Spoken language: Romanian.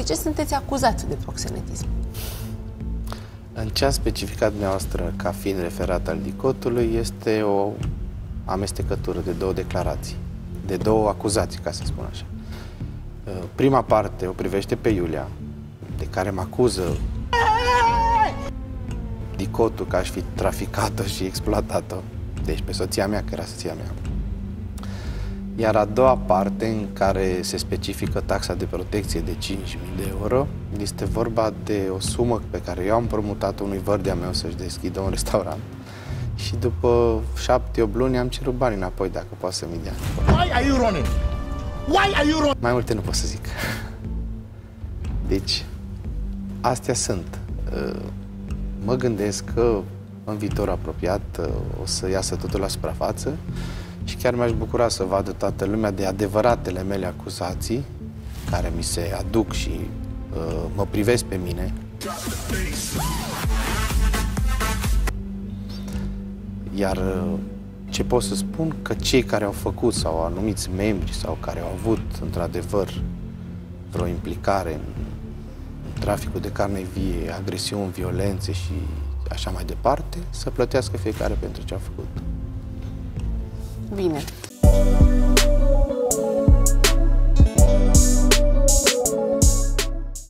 De ce sunteți acuzați de proxenetism? În ce a specificat dumneavoastră ca fiind referat al DICOT-ului este o amestecătură de două declarații, de două acuzații, ca să spun așa. Prima parte o privește pe Iulia, de care mă acuză DICOT-ul că aș fi traficat-o și exploatat-o, deci pe soția mea, că era soția mea. Iar a doua parte, în care se specifică taxa de protecție de 5.000 de euro, este vorba de o sumă pe care eu am promutat-o unui văr de-a meu să-și deschidă un restaurant. Și după 7-8 luni am cerut bani înapoi, dacă poate să-mi dea. Why are you running? Why are you running? Mai multe nu pot să zic. Deci, astea sunt. Mă gândesc că în viitor apropiat o să iasă totul la suprafață și chiar mi-aș bucura să vadă toată lumea de adevăratele mele acuzații care mi se aduc și mă privesc pe mine. Iar ce pot să spun? Că cei care au făcut sau anumiți membri sau care au avut într-adevăr vreo implicare în traficul de carne vie, agresiuni, violențe și așa mai departe, să plătească fiecare pentru ce a făcut. Bine.